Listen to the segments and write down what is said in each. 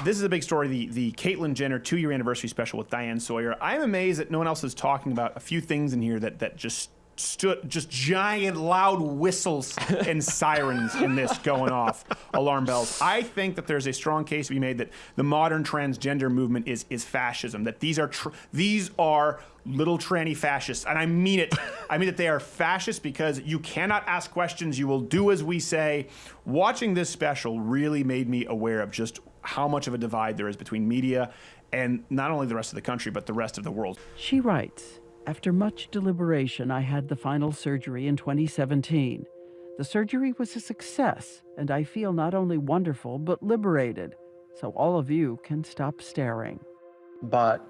This is a big story, the Caitlyn Jenner 2-year anniversary special with Diane Sawyer. I'm amazed that no one else is talking about a few things in here that just giant loud whistles and sirens in this going off, alarm bells. I think that there's a strong case to be made that the modern transgender movement is fascism, that these are little tranny fascists, and I mean it. I mean that they are fascists because you cannot ask questions, you will do as we say. Watching this special really made me aware of just how much of a divide there is between media and not only the rest of the country, but the rest of the world. She writes, after much deliberation, I had the final surgery in 2017. The surgery was a success, and I feel not only wonderful, but liberated. So all of you can stop staring. But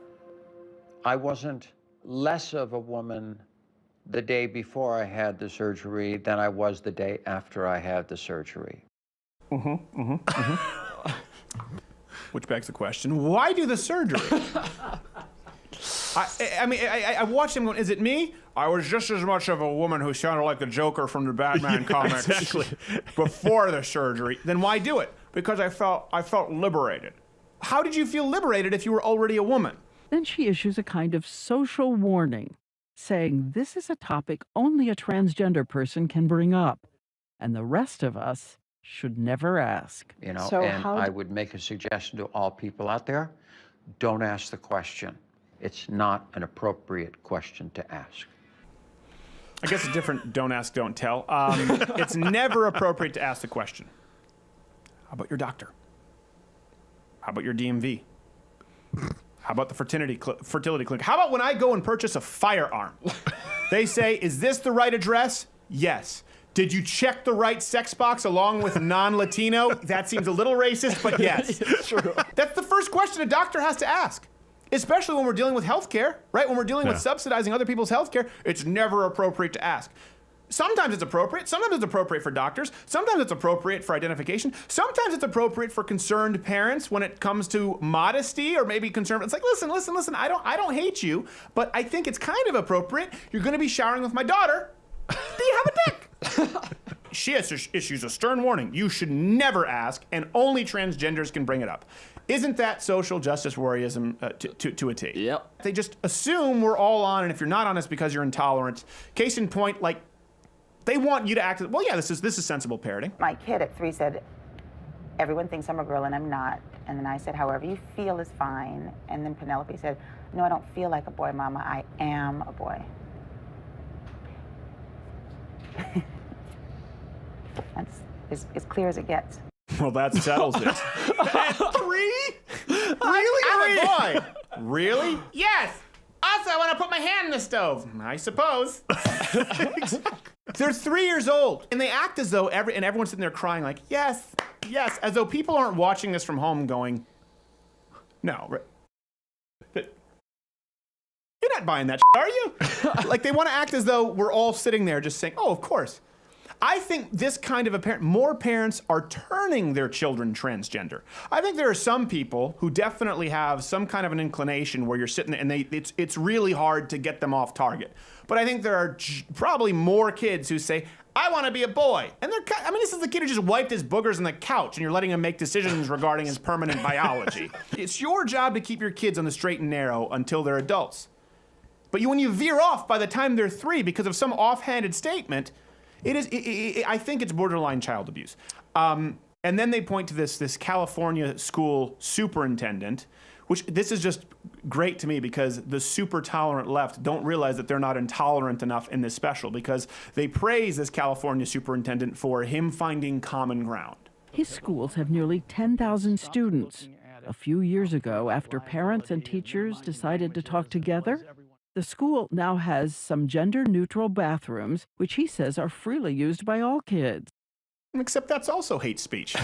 I wasn't less of a woman the day before I had the surgery than I was the day after I had the surgery. Which begs the question, why do the surgery? I mean, I watched him going, is it me? I was just as much of a woman who sounded like the Joker from the Batman comics before the surgery. Then why do it? Because I felt liberated. How did you feel liberated if you were already a woman? Then she issues a kind of social warning, saying this is a topic only a transgender person can bring up, and the rest of us should never ask. You know, So and I would make a suggestion to all people out there, don't ask the question. It's not an appropriate question to ask. I guess it's different, don't ask, don't tell. It's never appropriate to ask the question. How about your doctor? How about your DMV? How about the fertility clinic? How about when I go and purchase a firearm? They say, is this the right address? Yes. Did you check the right sex box along with non-Latino? That seems a little racist, but yes. True. That's the first question a doctor has to ask. Especially when we're dealing with healthcare, right? When we're dealing with subsidizing other people's healthcare, it's never appropriate to ask. Sometimes it's appropriate. Sometimes it's appropriate for doctors. Sometimes it's appropriate for identification. Sometimes it's appropriate for concerned parents when it comes to modesty or maybe concern. It's like, listen, I don't hate you, but I think it's kind of appropriate. You're going to be showering with my daughter. Do you have a dick? She issues a stern warning. You should never ask, and only transgenders can bring it up. Isn't that social justice warriorism to a T? Yep. They just assume we're all on, and if you're not on, it's because you're intolerant. Case in point, like, they want you to act, well, yeah, this is sensible parenting. My kid at 3 said, everyone thinks I'm a girl and I'm not. And then I said, however you feel is fine. And then Penelope said, no, I don't feel like a boy, Mama. I am a boy. That's as clear as it gets. Well, that settles it. At 3? Really? I'm a boy. Really? Yes. Also, I want to put my hand in the stove. I suppose. They're 3 years old, and they act as though everyone's sitting there crying like, yes, yes, as though people aren't watching this from home going, no, right? But you're not buying that shit, are you? Like, they want to act as though we're all sitting there just saying, oh, of course. I think this kind of a parent, more parents are turning their children transgender. I think there are some people who definitely have some kind of an inclination where you're sitting there and it's really hard to get them off target. But I think there are probably more kids who say, I want to be a boy. And this is the kid who just wiped his boogers on the couch and you're letting him make decisions regarding his permanent biology. It's your job to keep your kids on the straight and narrow until they're adults. But when you veer off by the time they're 3 because of some offhanded statement, I think it's borderline child abuse. And then they point to this California school superintendent, which this is just great to me because the super tolerant left don't realize that they're not intolerant enough in this special because they praise this California superintendent for him finding common ground. His schools have nearly 10,000 students. A few years ago, after parents and teachers decided to talk together, the school now has some gender-neutral bathrooms, which he says are freely used by all kids. Except that's also hate speech.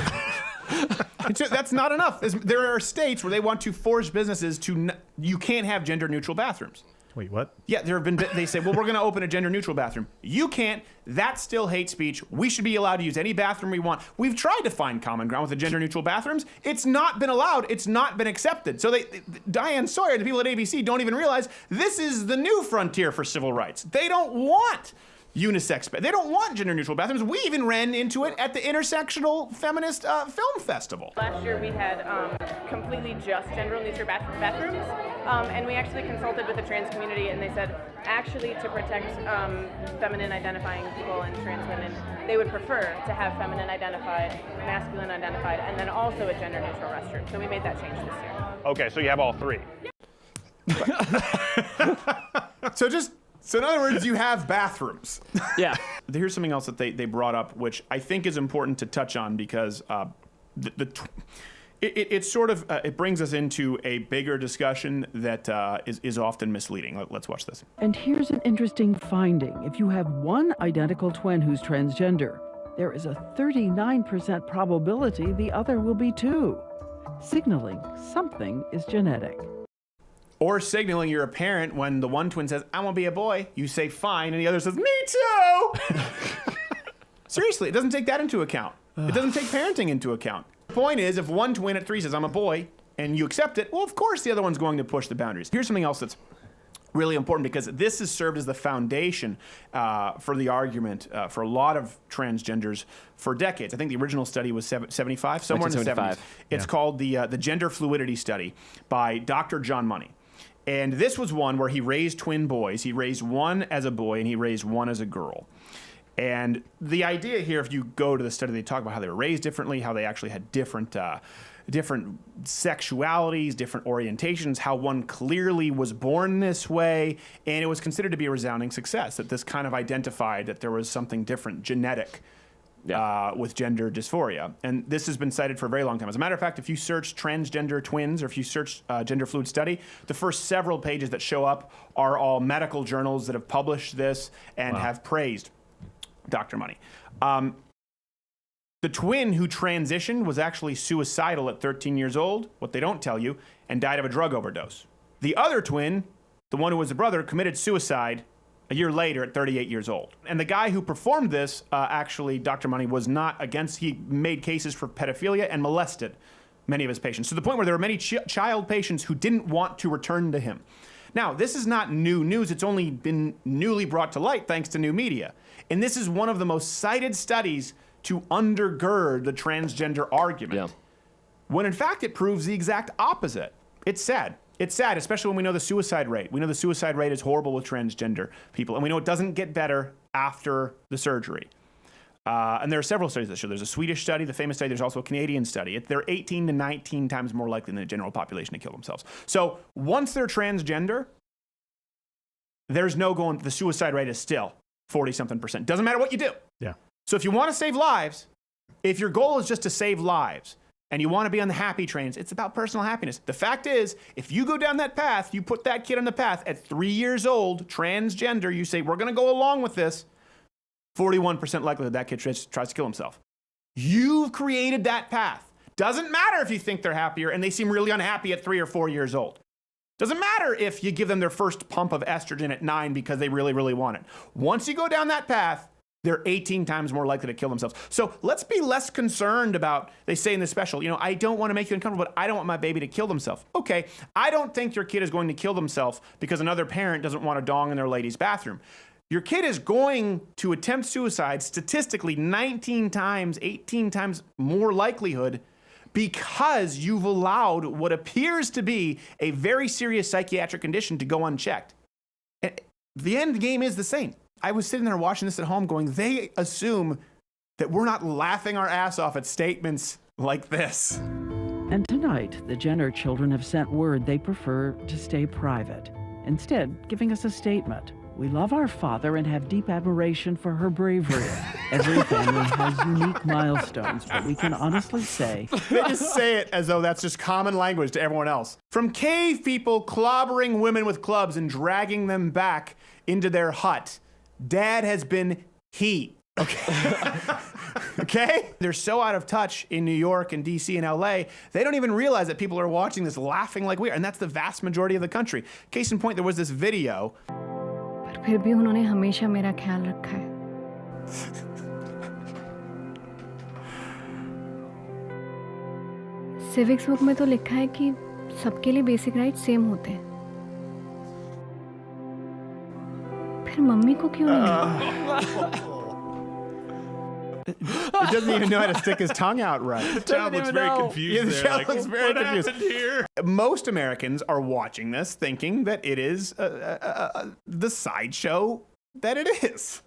That's not enough. There are states where they want to force businesses to, you can't have gender-neutral bathrooms. Wait, what? Yeah, they say, well, we're going to open a gender-neutral bathroom. You can't. That's still hate speech. We should be allowed to use any bathroom we want. We've tried to find common ground with the gender-neutral bathrooms. It's not been allowed. It's not been accepted. So Diane Sawyer and the people at ABC don't even realize this is the new frontier for civil rights. They don't want unisex. They don't want gender-neutral bathrooms. We even ran into it at the Intersectional Feminist Film Festival. Last year we had completely just gender-neutral bathrooms, and we actually consulted with the trans community, and they said actually to protect feminine-identifying people and trans women, they would prefer to have feminine-identified, masculine-identified, and then also a gender-neutral restroom. So we made that change this year. Okay, so you have all three. So in other words, you have bathrooms. Yeah. Here's something else that they brought up, which I think is important to touch on because it brings us into a bigger discussion that is often misleading. Let's watch this. And here's an interesting finding. If you have one identical twin who's transgender, there is a 39% probability the other will be too, signaling something is genetic. Or signaling you're a parent when the one twin says, I want to be a boy. You say, fine. And the other says, me too. Seriously, it doesn't take that into account. It doesn't take parenting into account. The point is, if one twin at 3 says, I'm a boy, and you accept it, well, of course the other one's going to push the boundaries. Here's something else that's really important because this has served as the foundation for the argument for a lot of transgenders for decades. I think the original study was 75, somewhere in the 70s. It's called the Gender Fluidity Study by Dr. John Money. And this was one where he raised twin boys. He raised one as a boy and he raised one as a girl. And the idea here, if you go to the study, they talk about how they were raised differently, how they actually had different sexualities, different orientations, how one clearly was born this way. And it was considered to be a resounding success, that this kind of identified that there was something different, genetic, with gender dysphoria. And this has been cited for a very long time. As a matter of fact, if you search transgender twins or if you search gender fluid study, the first several pages that show up are all medical journals that have published this and have praised Dr. Money. The twin who transitioned was actually suicidal at 13 years old, what they don't tell you, and died of a drug overdose. The other twin, the one who was the brother, committed suicide a year later at 38 years old. And the guy who performed this, actually, Dr. Money, was not against, he made cases for pedophilia and molested many of his patients, to the point where there were many child patients who didn't want to return to him. Now, this is not new news. It's only been newly brought to light thanks to new media. And this is one of the most cited studies to undergird the transgender argument, when in fact it proves the exact opposite. It's sad. It's sad, especially when we know the suicide rate. We know the suicide rate is horrible with transgender people, and we know it doesn't get better after the surgery. And there are several studies that show. There's a Swedish study, the famous study. There's also a Canadian study. They're 18 to 19 times more likely than the general population to kill themselves. So once they're transgender, there's no going, the suicide rate is still 40-something%. Doesn't matter what you do. Yeah. So if you want to save lives, if your goal is just to save lives, and you want to be on the happy trains, it's about personal happiness. The fact is, if you go down that path, you put that kid on the path at 3 years old, transgender, you say, we're going to go along with this, 41% likelihood that kid tries to kill himself. You've created that path. Doesn't matter if you think they're happier and they seem really unhappy at 3 or 4 years old. Doesn't matter if you give them their first pump of estrogen at 9 because they really, really want it. Once you go down that path, they're 18 times more likely to kill themselves. So let's be less concerned about, they say in this special, I don't want to make you uncomfortable, but I don't want my baby to kill themselves. Okay, I don't think your kid is going to kill themselves because another parent doesn't want a dong in their lady's bathroom. Your kid is going to attempt suicide statistically 19 times, 18 times more likelihood because you've allowed what appears to be a very serious psychiatric condition to go unchecked. And the end game is the same. I was sitting there watching this at home going, they assume that we're not laughing our ass off at statements like this. And tonight, the Jenner children have sent word they prefer to stay private, instead giving us a statement. We love our father and have deep admiration for her bravery. Every family has unique milestones, but we can honestly say... They just say it as though that's just common language to everyone else. From cave people clobbering women with clubs and dragging them back into their hut, Dad has been he. Okay? Okay? They're so out of touch in New York and DC and LA, they don't even realize that people are watching this laughing like we are. And that's the vast majority of the country. Case in point, there was this video. पर फिर भी उन्होंने हमेशा मेरा ख्याल रखा है। Civics book में तो लिखा है कि सबके लिए बेसिक राइट सेम होते हैं। फिर मम्मी को क्यों नहीं? He doesn't even know how to stick his tongue out right. The child looks very confused. Yeah, the there, child like, looks very what confused. happened here? Most Americans are watching this thinking that it is the sideshow that it is.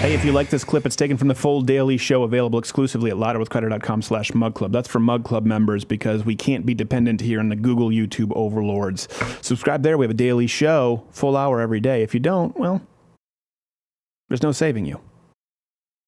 Hey, if you like this clip, it's taken from the full daily show available exclusively at louderwithcrowder.com/mugclub. That's for Mug Club members because we can't be dependent here on the Google YouTube overlords. Subscribe there. We have a daily show, full hour every day. If you don't, well, there's no saving you.